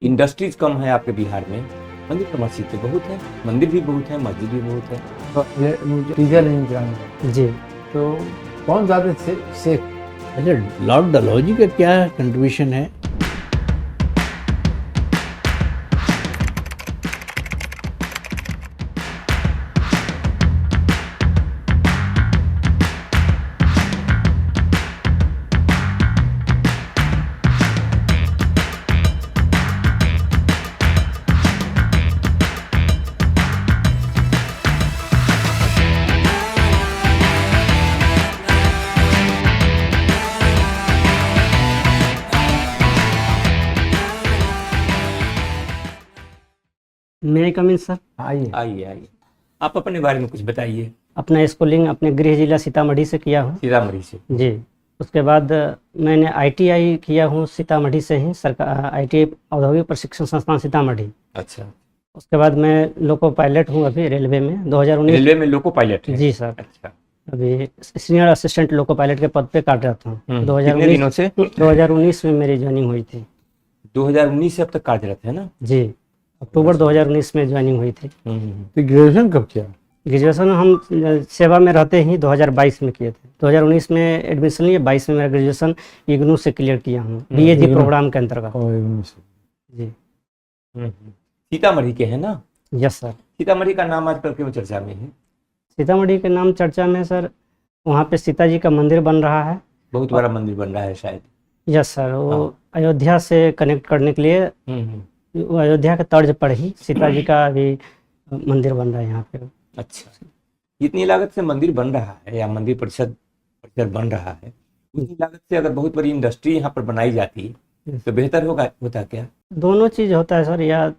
Industries कम है आपके बिहार में, मंदिर तो मस्जिद तो बहुत है, मंदिर भी बहुत है, मस्जिद भी बहुत है। तो ये मुझे डीजल इंजन चलाने का, जी। तो कौन ज़्यादा सेफ? अच्छा, लॉर्ड डलहौजी का क्या कंट्रीब्यूशन है? मे आई कम इन सर? आइए। आइए आइए, आप अपने बारे में कुछ बताइए। अपना स्कूलिंग अपने गृह जिला सीतामढ़ी से किया हूँ। सीतामढ़ी से। जी। उसके बाद मैंने आईटीआई किया हूँ सीतामढ़ी से ही, सरकार आईटीआई औद्योगिक प्रशिक्षण संस्थान सीतामढ़ी। अच्छा, उसके बाद मैं लोको पायलट हूँ अभी रेलवे में 2019। रेलवे में लोको पायलट है? जी सर। अच्छा, अभी सीनियर असिस्टेंट लोको पायलट के पद पे कार्यरत हूँ। कितने दिनों से? 2019 में मेरी ज्वाइनिंग हुई थी। 2019 से अब तक कार्यरत है ना? जी, अक्टूबर 2019 में ज्वाइनिंग हुई थी। तो ग्रेजुएशन कब किया? ग्रेजुएशन हम सेवा में रहते ही 2022 में किए थे। 2019 में एडमिशन लिए, 22 में मेरा ग्रेजुएशन इग्नू से क्लियर किया हूँ, बीएजी प्रोग्राम के अंतर्गत। जी। सीतामढ़ी के है ना? Yes sir. सीतामढ़ी का नाम आजकल क्यों चर्चा में है? सीतामढ़ी के नाम चर्चा में सर, वहाँ पे सीता जी का मंदिर बन रहा है। बहुत बड़ा मंदिर बन रहा है शायद। यस सर, वो अयोध्या से कनेक्ट करने के लिए वो अयोध्या के तर्ज पर ही सीता जी का भी मंदिर बन रहा है यहाँ पे। अच्छा, इतनी लागत से मंदिर बन रहा है या मंदिर परिषद बन रहा है, उतनी लागत से अगर बहुत बड़ी इंडस्ट्री यहाँ पर बनाई जाती तो बेहतर होता क्या? दोनों चीज होता है सर, या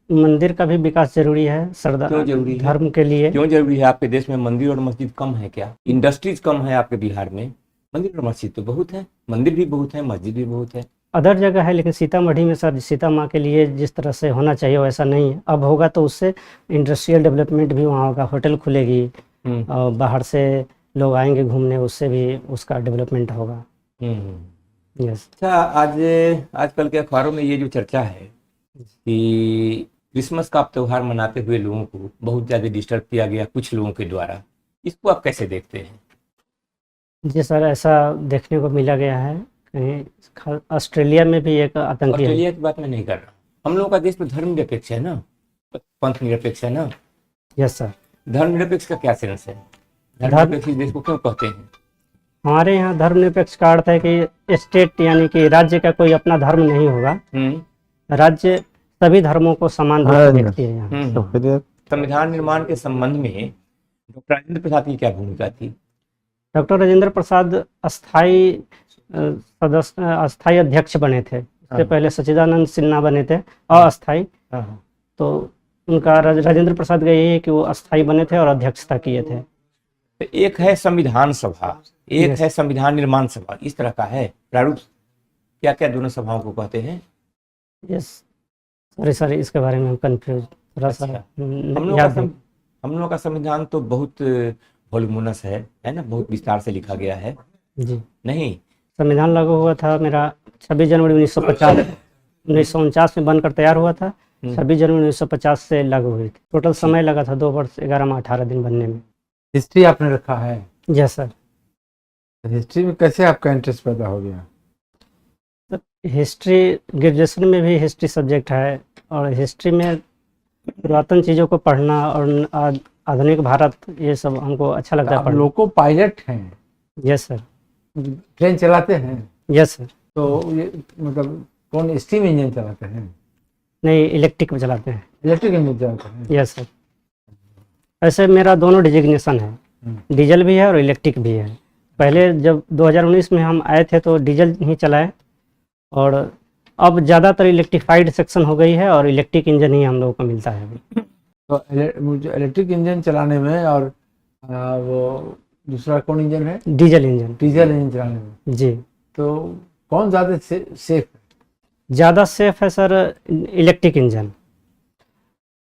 मंदिर का भी विकास जरूरी है, सरदार क्यों जरूरी है? धर्म के लिए। क्यों जरूरी है? आपके देश में मंदिर और मस्जिद कम है क्या? इंडस्ट्रीज कम है आपके बिहार में, मंदिर और मस्जिद तो बहुत है, मंदिर भी बहुत है, मस्जिद भी बहुत है। अदर जगह है, लेकिन सीतामढ़ी में सर सीता माँ के लिए जिस तरह से होना चाहिए वैसा नहीं है। अब होगा तो उससे इंडस्ट्रियल डेवलपमेंट भी वहाँ होगा, होटल खुलेगी और बाहर से लोग आएंगे घूमने, उससे भी उसका डेवलपमेंट होगा। यस। अच्छा, आजकल के अखबारों में ये जो चर्चा है कि क्रिसमस का त्यौहार मनाते हुए लोगों को बहुत ज़्यादा डिस्टर्ब किया गया कुछ लोगों के द्वारा, इसको आप कैसे देखते हैं? जी सर, ऐसा देखने को मिला गया है। कहीं ऑस्ट्रेलिया में भी एक आतंकी है। ऑस्ट्रेलिया की बात मैं नहीं कर रहा, हम लोगों का देश तो धर्मनिरपेक्ष है ना, पंथ निरपेक्ष है ना? Yes sir. धर्मनिरपेक्ष का क्या सेंस है? धर्मनिरपेक्ष देश को क्यों कहते हैं? हमारे यहाँ धर्मनिरपेक्ष का अर्थ है कि स्टेट यानी कि राज्य का कोई अपना धर्म नहीं होगा। राज्य सभी धर्मों को समान रूप से देखती है यहाँ। संविधान निर्माण के संबंध में डॉक्टर राजेंद्र प्रसाद की क्या भूमिका थी? डॉक्टर राजेंद्र प्रसाद अस्थाई अध्यक्ष बने थे। इससे पहले सच्चिदानंद सिन्हा बने थे अस्थाई। तो उनका राजेंद्र प्रसाद का यही है कि वो अस्थाई बने थे और अध्यक्षता किए थे। तो एक है संविधान सभा, एक है संविधान निर्माण सभा, इस तरह का है प्रारूप। क्या क्या दोनों सभाओं को कहते हैं? यस, सॉरी इसके बारे में हम कंफ्यूज थोड़ा सा। हम लोग का संविधान तो बहुत वॉल्यूमिनस है ना, बहुत विस्तार से लिखा गया है। जी नहीं, संविधान लागू हुआ था मेरा 26 जनवरी 1949 में बनकर तैयार हुआ था। 26 जनवरी 1950 से लागू हुई थी। टोटल समय लगा था 2 वर्ष 11 माह 18 दिन बनने में। हिस्ट्री आपने रखा है? Yes sir. हिस्ट्री में कैसे आपका इंटरेस्ट पैदा हो गया? हिस्ट्री ग्रेजुएशन में भी हिस्ट्री सब्जेक्ट है, और हिस्ट्री में पुरातन चीज़ों को पढ़ना और आधुनिक भारत, ये सब हमको अच्छा लगता है। आप लोको पायलट हैं? Yes sir. ट्रेन चलाते हैं? Yes sir. तो ये मतलब कौन स्टीम इंजन चलाते हैं? नहीं, इलेक्ट्रिक में चलाते हैं। इलेक्ट्रिक इंजन चलाते हैं? Yes sir. ऐसे मेरा दोनों डिजिग्नेशन है, डीजल भी है और इलेक्ट्रिक भी है। पहले जब 2019 में हम आए थे तो डीजल ही चलाए, और अब ज़्यादातर इलेक्ट्रिफाइड सेक्शन हो गई है और इलेक्ट्रिक इंजन ही हम लोगों को मिलता है अभी। तो मुझे इलेक्ट्रिक इंजन चलाने में और वो दूसरा कौन इंजन है? Diesel engine. डीजल इंजन चलाने में जी। तो कौन ज़्यादा सेफ है? ज़्यादा सेफ है sir electric engine.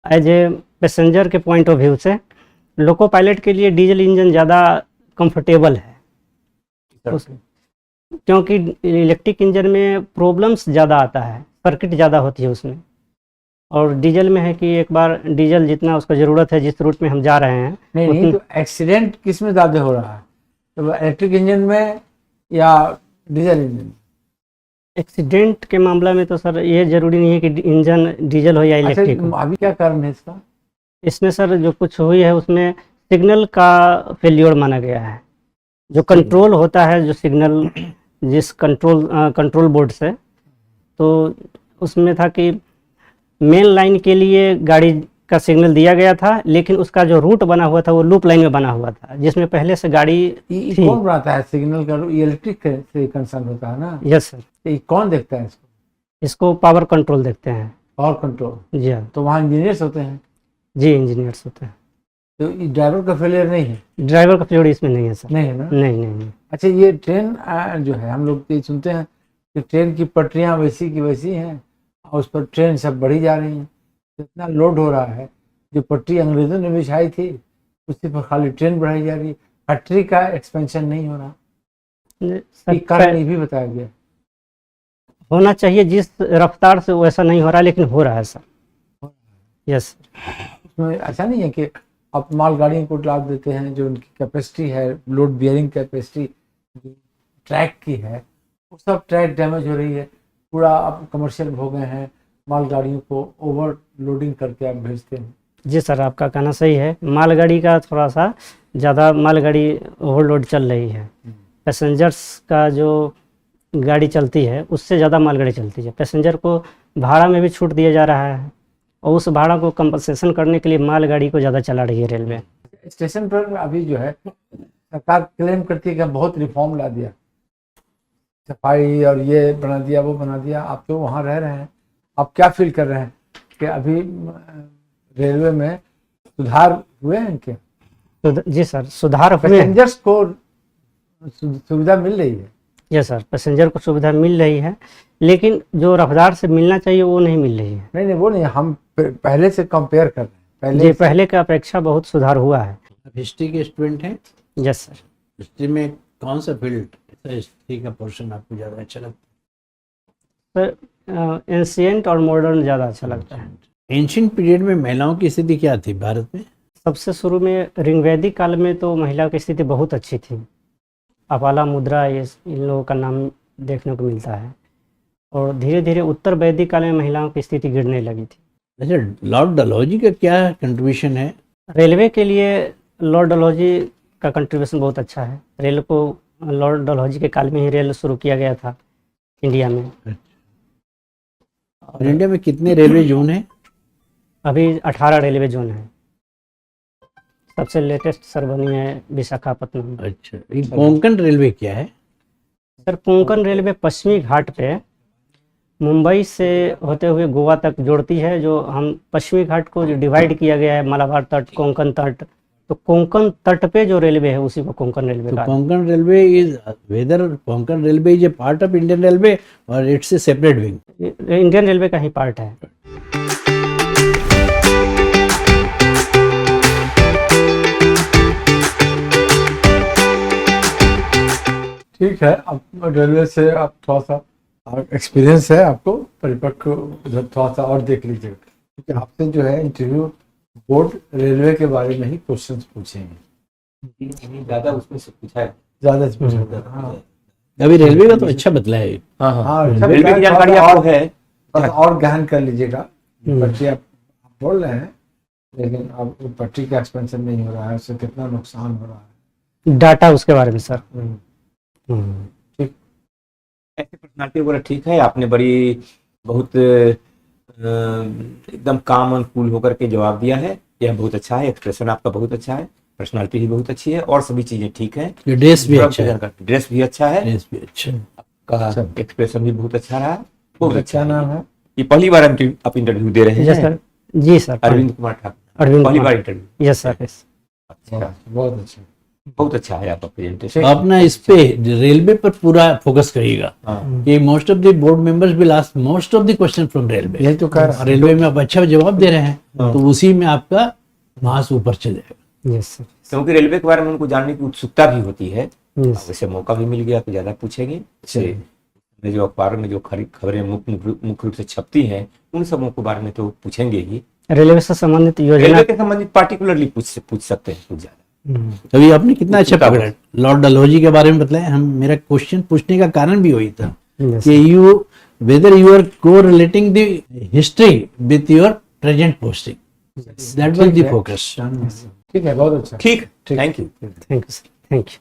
As a passenger के पॉइंट ऑफ व्यू से लोको पायलट के लिए डीजल इंजन ज़्यादा कंफर्टेबल है, क्योंकि इलेक्ट्रिक इंजन में प्रॉब्लम्स ज़्यादा आता है। सर्किट ज़्यादा होती है उसमें। और डीजल में है कि एक बार डीजल जितना उसको ज़रूरत है जिस रूट में हम जा रहे हैं नहीं नहीं, तो एक्सीडेंट किस में ज़्यादा हो रहा है, तो इलेक्ट्रिक इंजन में या डीजल इंजन? एक्सीडेंट के मामला में तो सर ये ज़रूरी नहीं है कि इंजन डीजल हो या इलेक्ट्रिक हो। अच्छा, अभी क्या कारण है इसका? इसमें सर जो कुछ हुई है उसमें सिग्नल का फेल्योर माना गया है। जो कंट्रोल होता है, जो सिग्नल जिस कंट्रोल बोर्ड से, तो उसमें था कि मेन लाइन के लिए गाड़ी का सिग्नल दिया गया था, लेकिन उसका जो रूट बना हुआ था वो लूप लाइन में बना हुआ था, जिसमें पहले से गाड़ी ये थी। कौन बनाता है सिग्नल का? ये इलेक्ट्रिक से कंसर्न होता है ना? यस सर, ये कौन देखता है इसको? इसको पावर कंट्रोल देखते हैं। Power control. जी हाँ, तो वहाँ इंजीनियर्स होते हैं, जी इंजीनियर्स होते हैं। तो ये ड्राइवर का फेलियर नहीं है? ड्राइवर का फेल्योर इसमें नहीं है सर। नहीं है ना? नहीं नहीं नहीं। अच्छा, ये ट्रेन जो है, हम लोग ये सुनते हैं कि ट्रेन की पटरियां वैसी की वैसी हैं और उस पर ट्रेन सब बढ़ी जा रही हैं, इतना लोड हो रहा है। जो पटरी अंग्रेजों ने बिछाई थी उसी पर खाली ट्रेन बढ़ाई जा रही है, पटरी का एक्सपेंशन नहीं हो रहा। सर, ये कारण ये भी बताया गया। होना चाहिए जिस रफ्तार से वैसा नहीं हो रहा, लेकिन हो रहा है सर। यस उसमें ऐसा नहीं है कि आप मालगाड़ियों को लाद देते हैं, जो उनकी कैपेसिटी है, लोड बियरिंग कैपेसिटी ट्रैक की है, वो सब ट्रैक डैमेज हो रही है। पूरा आप कमर्शियल हो गए हैं, मालगाड़ियों को ओवरलोडिंग करके आप भेजते हैं। जी सर, आपका कहना सही है। मालगाड़ी का थोड़ा सा ज़्यादा मालगाड़ी ओवरलोड चल रही है। पैसेंजर्स का जो गाड़ी चलती है उससे ज़्यादा मालगाड़ी चलती है। पैसेंजर को भाड़ा में भी छूट दिया जा रहा है और उस भाड़ा को कंपनसेशन करने के लिए मालगाड़ी को ज़्यादा चला रही है रेलवे। स्टेशन पर अभी जो है सरकार क्लेम करती है कि बहुत रिफॉर्म ला दिया, सफाई और ये बना दिया वो बना दिया। आप तो वहाँ रह रहे हैं, आप क्या फील कर रहे हैं कि अभी रेलवे में सुधार हुए हैं क्या? जी सर, सुधार हुए हैं। पैसेंजर्स को सुविधा मिल रही है? यस सर, पैसेंजर को सुविधा मिल रही है, लेकिन जो रफ्तार से मिलना चाहिए वो नहीं मिल रही है। नहीं वो नहीं, हम पहले से कंपेयर कर रहे हैं। पहले की अपेक्षा बहुत सुधार हुआ है। आप हिस्ट्री के स्टूडेंट हैं? Yes sir. हिस्ट्री में कौन सा फील्ड, हिस्ट्री का पोर्शन आपको ज़्यादा अच्छा लगता सर, एंशिएंट और मॉडर्न ज़्यादा अच्छा लगता है। है? एंशिएंट पीरियड में महिलाओं की स्थिति क्या थी भारत में? सबसे शुरू में ऋग्वैदिक काल में तो महिला की स्थिति बहुत अच्छी थी। अपाला मुद्रा ये इन लोगों का नाम देखने को मिलता है, और धीरे धीरे उत्तर वैदिक काल में महिलाओं की स्थिति गिरने लगी थी। अच्छा, लॉर्ड डलहौजी का क्या कंट्रीब्यूशन है? रेलवे के लिए लॉर्ड डलहौजी का कंट्रीब्यूशन बहुत अच्छा है। रेल को लॉर्ड डलहौजी के काल में ही रेल शुरू किया गया था इंडिया में। और इंडिया में कितने रेलवे जोन हैं? अभी 18 रेलवे जोन है। सबसे लेटेस्ट सर बनी है विशाखापत्तनम। अच्छा, ये कोंकण रेलवे क्या है? सर, कोंकण रेलवे पश्चिमी घाट पे मुंबई से होते हुए गोवा तक जोड़ती है। जो हम पश्चिमी घाट को जो डिवाइड किया गया है, मालाबार तट, कोंकण तट, तो कोंकण तट पे जो रेलवे है उसी को कोंकण रेलवे तो कहा। Konkan railway is whether Konkan railway is a part of Indian railway और it's a separate wing? Indian railway का ही पार्ट है। ठीक है, अब रेलवे से आप थोड़ा सा एक्सपीरियंस है आपको, परिपक्व उधर थोड़ा सा और देख लीजिएगा, क्योंकि आपसे जो है इंटरव्यू बोर्ड रेलवे के बारे में ही क्वेश्चंस पूछेंगे। ज्यादा उसमें से पूछा है। ज्यादा से पूछेंगे। हाँ अभी रेलवे का तो अच्छा बतला है। हाँ, रेलवे की जानकारी आपको है? थोड़ा सा और गहन कर लीजिएगा। पटरी आप बोल रहे हैं, लेकिन अब पटरी का एक्सपेंशन नहीं हो रहा है, उससे कितना नुकसान हो रहा है, डाटा उसके बारे में सर। ठीक। ऐसे पर्सनालिटी वगैरह ठीक है। आपने बड़ी बहुत एकदम काम और कूल होकर के जवाब दिया है। यह बहुत अच्छा है, एक्सप्रेशन आपका बहुत अच्छा है, पर्सनालिटी भी बहुत अच्छी है और सभी चीजें ठीक है। ड्रेस भी अच्छा है। ड्रेस भी अच्छा है, ड्रेस भी अच्छा है। आपका एक्सप्रेशन भी बहुत अच्छा रहा। बहुत अच्छा क्या नाम है? ये पहली बार आप इंटरव्यू दे रहे यस हैं? सर। जी सर, अरविंद कुमार ठाकुर, अरविंद पहली कुमार। बार इंटरव्यू? Yes sir, yes. अच्छा, बहुत अच्छा। बहुत अच्छा है आपका प्रेजेंटेशन। आप ना इस पे रेलवे पर पूरा फोकस करिएगा हाँ। कि most of the board members will ask most of the question from railway. यही तो कह रहा हूं। रेलवे में आप अच्छा जवाब दे रहे हैं तो उसी में आपका मास ऊपर चले जाएगा। यस सर, क्योंकि रेलवे के बारे में उनको जानने की उत्सुकता भी होती है। यस। वैसे मौका भी मिल गया तो ज्यादा पूछेंगे। इससे ने जो अखबारों में जो खबरें मुख्य रूप से छपती हैं उन सबों के बारे में तो पूछेंगे ही। रेलवे से संबंधित योजना। रेलवे के संबंधित पार्टिकुलरली पूछ सकते हैं कुछ ज्यादा। अभी आपने कितना अच्छा उत्सुकता पकड़ा, लॉर्ड डलहौजी के बारे में बताया। हम मेरा क्वेश्चन पूछने का कारण भी वही था Yes. कि whether you are correlating the history with your present posting. That was ठीक the है। focus. ठीक है, बहुत अच्छा। ठीक, thank you. Thank you sir, thank you.